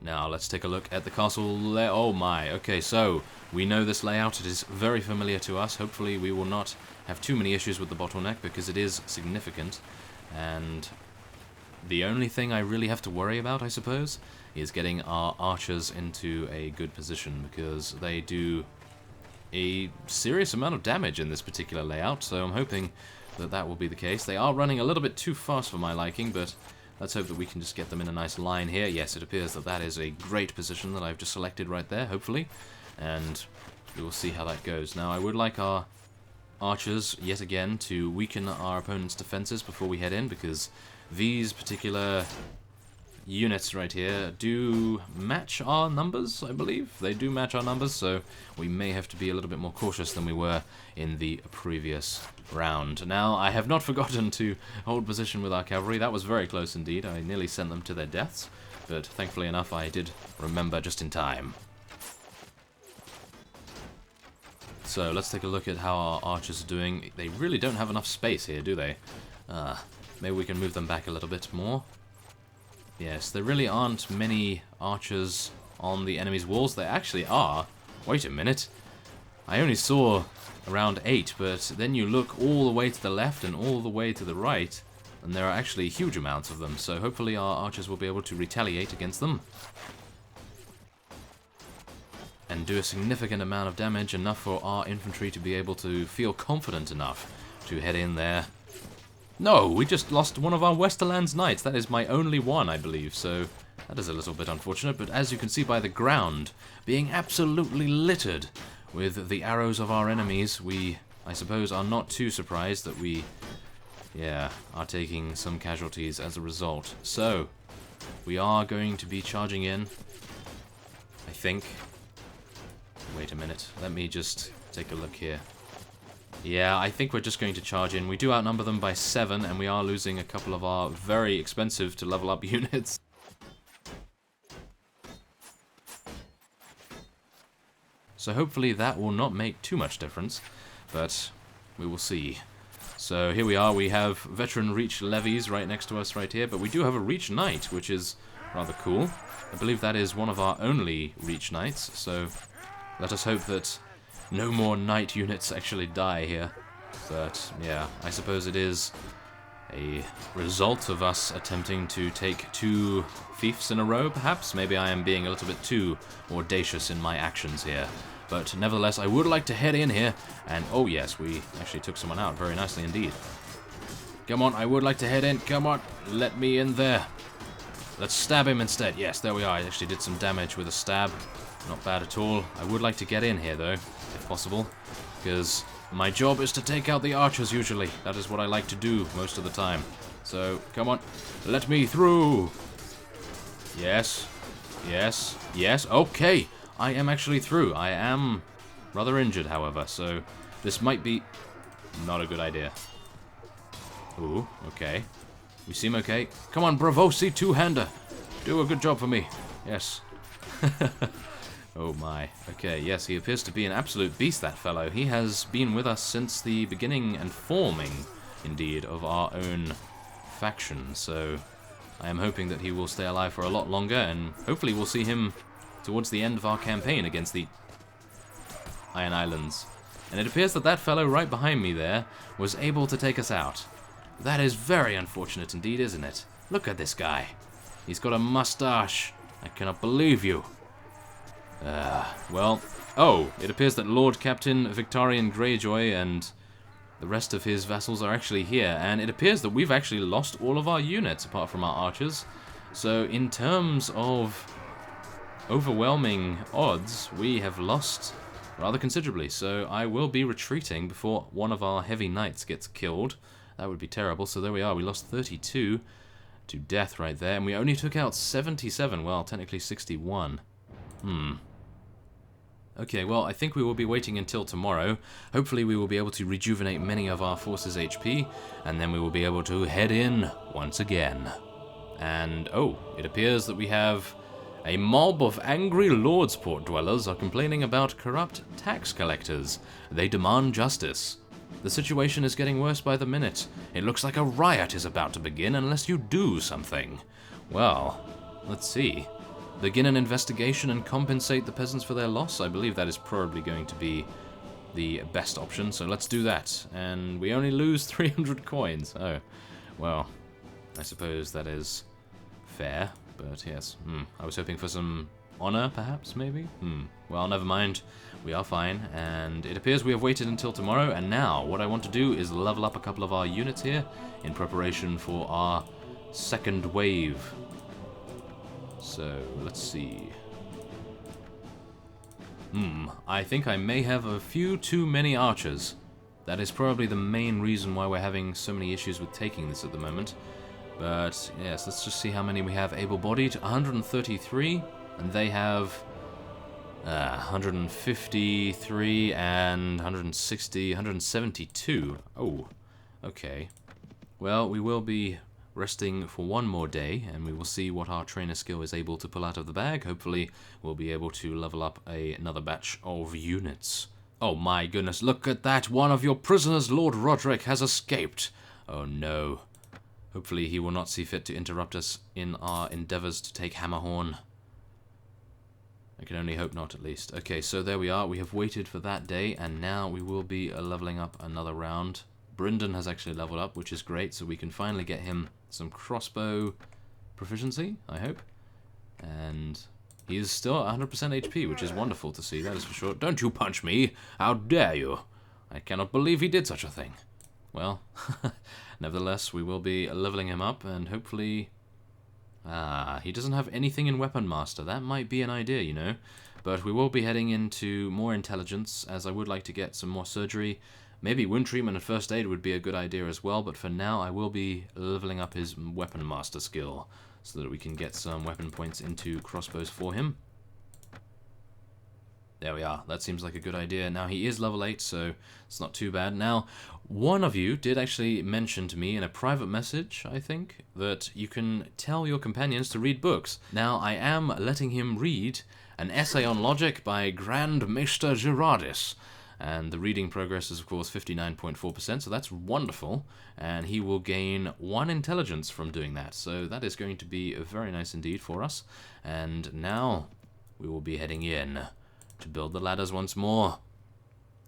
Now let's take a look at the castle oh my, okay, so we know this layout, it is very familiar to us. Hopefully we will not have too many issues with the bottleneck because it is significant. And the only thing I really have to worry about, I suppose, is getting our archers into a good position because they do a serious amount of damage in this particular layout, so I'm hoping that that will be the case. They are running a little bit too fast for my liking, but let's hope that we can just get them in a nice line here. Yes, it appears that that is a great position that I've just selected right there, hopefully, and we will see how that goes. Now, I would like our archers, yet again, to weaken our opponent's defenses before we head in, because these particular units right here do match our numbers, I believe. They do match our numbers, so we may have to be a little bit more cautious than we were in the previous round. Now, I have not forgotten to hold position with our cavalry. That was very close indeed. I nearly sent them to their deaths, but thankfully enough, I did remember just in time. So, let's take a look at how our archers are doing. They really don't have enough space here, do they? Maybe we can move them back a little bit more. Yes, there really aren't many archers on the enemy's walls. There actually are. Wait a minute. I only saw around 8, but then you look all the way to the left and all the way to the right, and there are actually huge amounts of them, so hopefully our archers will be able to retaliate against them and do a significant amount of damage, enough for our infantry to be able to feel confident enough to head in there. No, we just lost one of our Westerlands knights. That is my only one, I believe, so that is a little bit unfortunate, but as you can see by the ground being absolutely littered with the arrows of our enemies, we, I suppose, are not too surprised that we, are taking some casualties as a result. So, we are going to be charging in, I think. Wait a minute, let me just take a look here. Yeah, I think we're just going to charge in. We do outnumber them by 7, and we are losing a couple of our very expensive to level up units. So hopefully that will not make too much difference, but we will see. So here we are, we have veteran reach levies right next to us right here, but we do have a reach knight, which is rather cool. I believe that is one of our only reach knights, so let us hope that no more knight units actually die here. But yeah, I suppose it is a result of us attempting to take 2 fiefs in a row, perhaps? Maybe I am being a little bit too audacious in my actions here. But nevertheless, I would like to head in here, and oh yes, we actually took someone out very nicely indeed. Come on, I would like to head in, come on, let me in there. Let's stab him instead. Yes, there we are, I actually did some damage with a stab. Not bad at all. I would like to get in here though, if possible, because my job is to take out the archers usually. That is what I like to do most of the time. So, come on, let me through. Yes, yes, yes, okay. I am actually through. I am rather injured, however, so this might be not a good idea. Ooh, okay. We seem okay. Come on, Bravosi two-hander. Do a good job for me. Yes. Oh my. Okay, yes, he appears to be an absolute beast, that fellow. He has been with us since the beginning and forming, indeed, of our own faction, so I am hoping that he will stay alive for a lot longer, and hopefully we'll see him towards the end of our campaign against the Iron Islands. And it appears that that fellow right behind me there was able to take us out. That is very unfortunate indeed, isn't it? Look at this guy. He's got a mustache. I cannot believe you. Well, oh, it appears that Lord Captain Victorian Greyjoy and the rest of his vassals are actually here, and it appears that we've actually lost all of our units apart from our archers. So in terms of overwhelming odds, we have lost rather considerably, so I will be retreating before one of our heavy knights gets killed. That would be terrible. So there we are, we lost 32 to death right there, and we only took out 77, well, technically 61. Okay, well, I think we will be waiting until tomorrow. Hopefully we will be able to rejuvenate many of our forces' HP, and then we will be able to head in once again. And, oh, it appears that we have a mob of angry Lordsport dwellers are complaining about corrupt tax collectors. They demand justice. The situation is getting worse by the minute. It looks like a riot is about to begin unless you do something. Well, let's see. begin an investigation and compensate the peasants for their loss? I believe that is probably going to be the best option, so let's do that. And we only lose 300 coins. Oh, well, I suppose that is fair, but yes. I was hoping for some honor, perhaps, maybe? Well, never mind. We are fine, and it appears we have waited until tomorrow, and now what I want to do is level up a couple of our units here in preparation for our second wave. So, let's see. I think I may have a few too many archers. That is probably the main reason why we're having so many issues with taking this at the moment. But, yes, let's just see how many we have able-bodied. 133, and they have 153 and 160, 172. Oh, okay. Well, we will be resting for one more day, and we will see what our trainer skill is able to pull out of the bag. Hopefully, we'll be able to level up another batch of units. Oh my goodness, look at that! One of your prisoners, Lord Roderick, has escaped! Oh no. Hopefully he will not see fit to interrupt us in our endeavors to take Hammerhorn. I can only hope not, at least. Okay, so there we are. We have waited for that day, and now we will be leveling up another round. Bryndon has actually leveled up, which is great, so we can finally get him some crossbow proficiency, I hope. And he is still 100% HP, which is wonderful to see, that is for sure. Don't you punch me! How dare you! I cannot believe he did such a thing. Well, nevertheless, we will be leveling him up, and hopefully... he doesn't have anything in Weapon Master. That might be an idea, you know. But we will be heading into more intelligence, as I would like to get some more surgery. Maybe wound treatment and first aid would be a good idea as well, but for now I will be leveling up his Weapon Master skill, so that we can get some weapon points into crossbows for him. There we are. That seems like a good idea. Now, he is level 8, so it's not too bad. Now, one of you did actually mention to me in a private message, I think, that you can tell your companions to read books. Now, I am letting him read an essay on logic by Grand Meister Gerardus. And the reading progress is, of course, 59.4%, so that's wonderful. And he will gain 1 intelligence from doing that. So that is going to be very nice indeed for us. And now we will be heading in to build the ladders once more.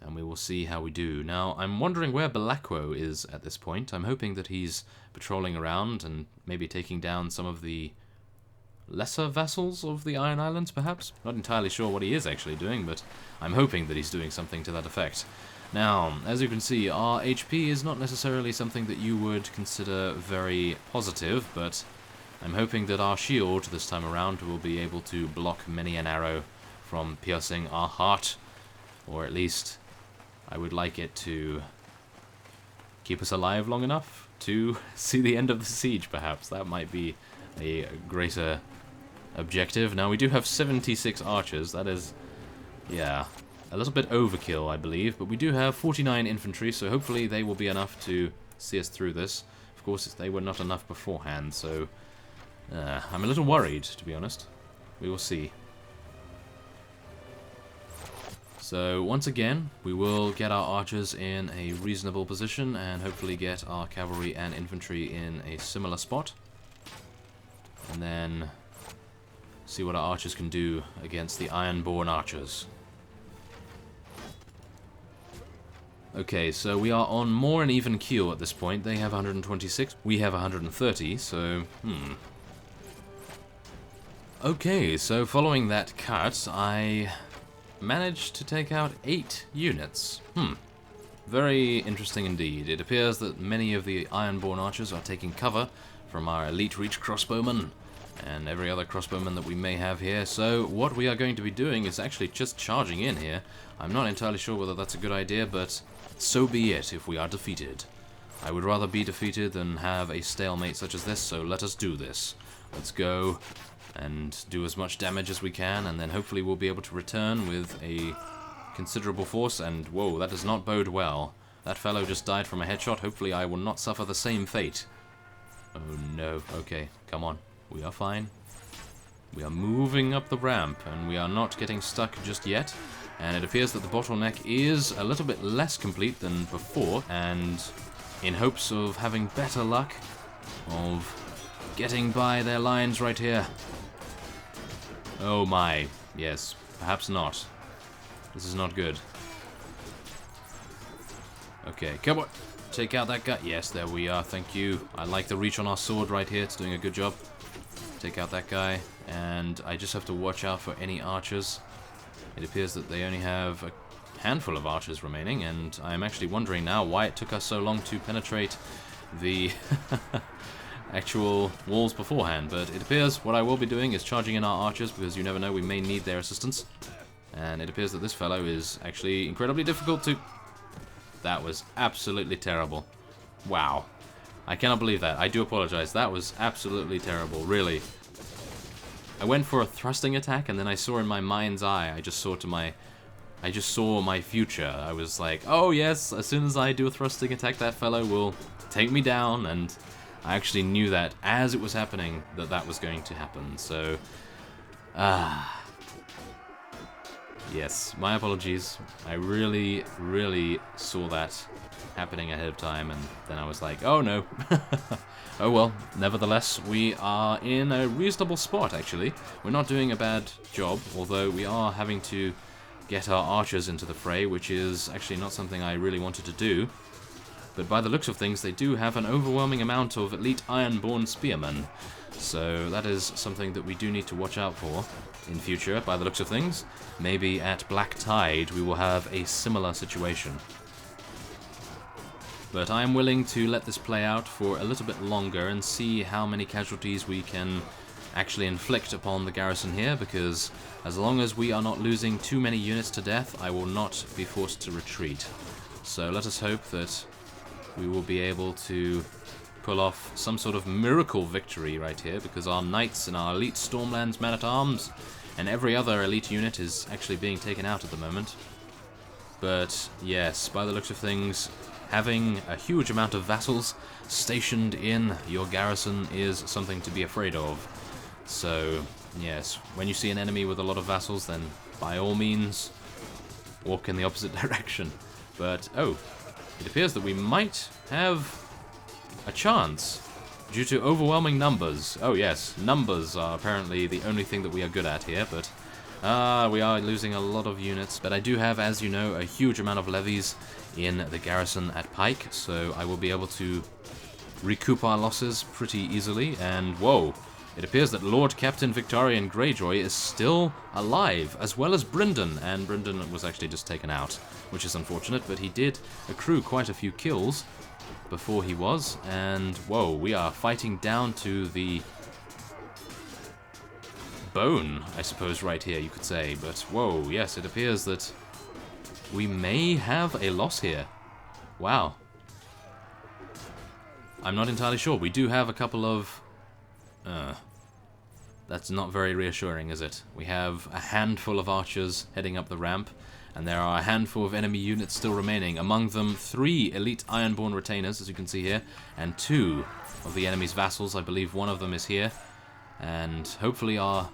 And we will see how we do. Now, I'm wondering where Belacqo is at this point. I'm hoping that he's patrolling around and maybe taking down some of the lesser vassals of the Iron Islands, perhaps? Not entirely sure what he is actually doing, but I'm hoping that he's doing something to that effect. Now, as you can see, our HP is not necessarily something that you would consider very positive, but I'm hoping that our shield this time around will be able to block many an arrow from piercing our heart, or at least I would like it to keep us alive long enough to see the end of the siege, perhaps. That might be a greater objective. Now, we do have 76 archers. That is, yeah, a little bit overkill, I believe, but we do have 49 infantry, so hopefully they will be enough to see us through this. Of course, they were not enough beforehand, so I'm a little worried, to be honest. We will see. So, once again, we will get our archers in a reasonable position and hopefully get our cavalry and infantry in a similar spot. And then see what our archers can do against the Ironborn archers. Okay, so we are on more an even keel at this point. They have 126, we have 130, so, Okay, so following that cut, I managed to take out 8 units. Very interesting indeed. It appears that many of the Ironborn archers are taking cover from our elite reach crossbowmen and every other crossbowman that we may have here. So what we are going to be doing is actually just charging in here. I'm not entirely sure whether that's a good idea, but so be it if we are defeated. I would rather be defeated than have a stalemate such as this, so let us do this. Let's go and do as much damage as we can, and then hopefully we'll be able to return with a considerable force. And whoa, that does not bode well. That fellow just died from a headshot. Hopefully I will not suffer the same fate. Oh no. Okay, come on. We are fine. We are moving up the ramp, and we are not getting stuck just yet. And it appears that the bottleneck is a little bit less complete than before, and in hopes of having better luck of getting by their lines right here. Oh my. Yes, perhaps not. This is not good. Okay, come on. Take out that guy. Yes, there we are. Thank you. I like the reach on our sword right here. It's doing a good job. Take out that guy. And I just have to watch out for any archers. It appears that they only have a handful of archers remaining, and I'm actually wondering now why it took us so long to penetrate the actual walls beforehand. But it appears what I will be doing is charging in our archers, because you never know, we may need their assistance. And it appears that this fellow is actually incredibly difficult to... That was absolutely terrible. Wow. I cannot believe that. I do apologize. That was absolutely terrible, really. I went for a thrusting attack, and then I saw in my mind's eye, I just saw my future. I was like, oh yes, as soon as I do a thrusting attack, that fellow will take me down, and I actually knew that as it was happening, that was going to happen, so... Yes, my apologies. I really, really saw that happening ahead of time, and then I was like, oh no. Oh well, nevertheless, we are in a reasonable spot, actually. We're not doing a bad job, although we are having to get our archers into the fray, which is actually not something I really wanted to do. But by the looks of things, they do have an overwhelming amount of elite ironborn spearmen. So that is something that we do need to watch out for in future, by the looks of things. Maybe at Black Tide we will have a similar situation. But I am willing to let this play out for a little bit longer and see how many casualties we can actually inflict upon the garrison here, because as long as we are not losing too many units to death, I will not be forced to retreat. So let us hope that we will be able to pull off some sort of miracle victory right here, because our knights and our elite Stormlands men-at-arms and every other elite unit is actually being taken out at the moment. But yes, by the looks of things, having a huge amount of vassals stationed in your garrison is something to be afraid of. So yes, when you see an enemy with a lot of vassals, then by all means walk in the opposite direction. But oh, it appears that we might have a chance due to overwhelming numbers. Oh yes, numbers are apparently the only thing that we are good at here, but we are losing a lot of units. But I do have, as you know, a huge amount of levies in the garrison at Pike, so I will be able to recoup our losses pretty easily. And whoa, it appears that Lord Captain Victorian Greyjoy is still alive, as well as Brynden, and Brynden was actually just taken out, which is unfortunate, but he did accrue quite a few kills before he was. And whoa, we are fighting down to the bone, I suppose, right here, you could say. But whoa, yes, it appears that we may have a loss here. Wow. I'm not entirely sure. We do have a couple of... that's not very reassuring, is it? We have a handful of archers heading up the ramp, and there are a handful of enemy units still remaining. Among them, 3 elite ironborn retainers, as you can see here, and 2 of the enemy's vassals. I believe one of them is here. And hopefully our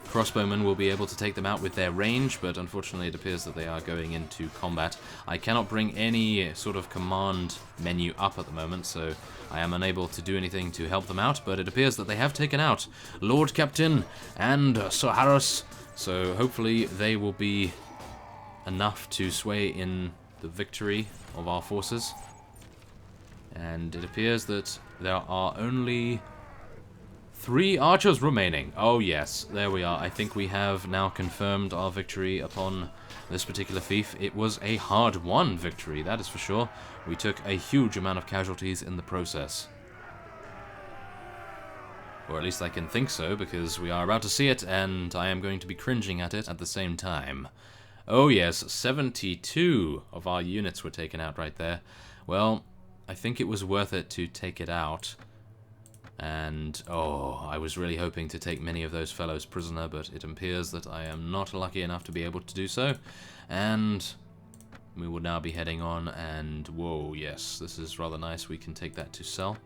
crossbowmen will be able to take them out with their range, but unfortunately it appears that they are going into combat. I cannot bring any sort of command menu up at the moment, so I am unable to do anything to help them out, but it appears that they have taken out Lord Captain and Sir Harris, so hopefully they will be enough to sway in the victory of our forces. And it appears that there are only 3 archers remaining. Oh yes, there we are. I think we have now confirmed our victory upon this particular fief. It was a hard-won victory, that is for sure. We took a huge amount of casualties in the process. Or at least I can think so, because we are about to see it, and I am going to be cringing at it at the same time. Oh yes, 72 of our units were taken out right there. Well, I think it was worth it to take it out. And, oh, I was really hoping to take many of those fellows prisoner, but it appears that I am not lucky enough to be able to do so. And we will now be heading on, and whoa, yes, this is rather nice. We can take that to sell.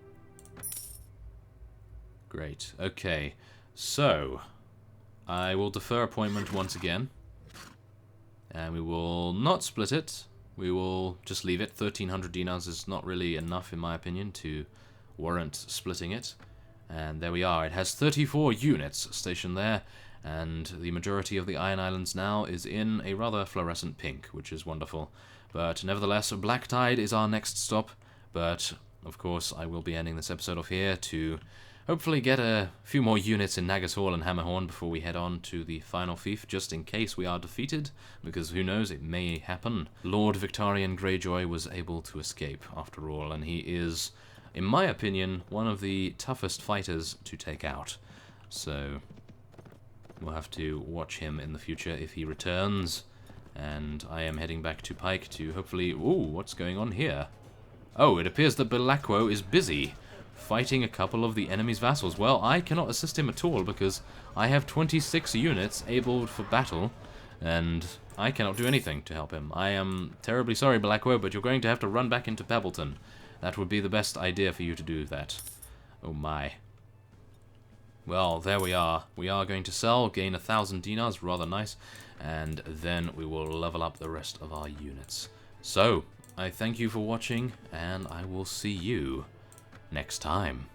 Great. Okay, so I will defer appointment once again. And we will not split it. We will just leave it. 1,300 dinars is not really enough, in my opinion, to warrant splitting it. And there we are. It has 34 units stationed there. and the majority of the Iron Islands now is in a rather fluorescent pink, which is wonderful. But nevertheless, Black Tide is our next stop, but of course I will be ending this episode off here to hopefully get a few more units in Nagus Hall and Hammerhorn before we head on to the final fief, just in case we are defeated, because who knows, it may happen. Lord Victorian Greyjoy was able to escape after all, and he is, in my opinion, one of the toughest fighters to take out. So we'll have to watch him in the future if he returns. And I am heading back to Pike to hopefully... Ooh, what's going on here? Oh, it appears that Belacqo is busy fighting a couple of the enemy's vassals. Well, I cannot assist him at all because I have 26 units able for battle, and I cannot do anything to help him. I am terribly sorry, Belacqo, but you're going to have to run back into Pebbleton. That would be the best idea for you to do that. Oh my. Well, there we are. We are going to sell, gain 1,000 dinars, rather nice, and then we will level up the rest of our units. So, I thank you for watching, and I will see you next time.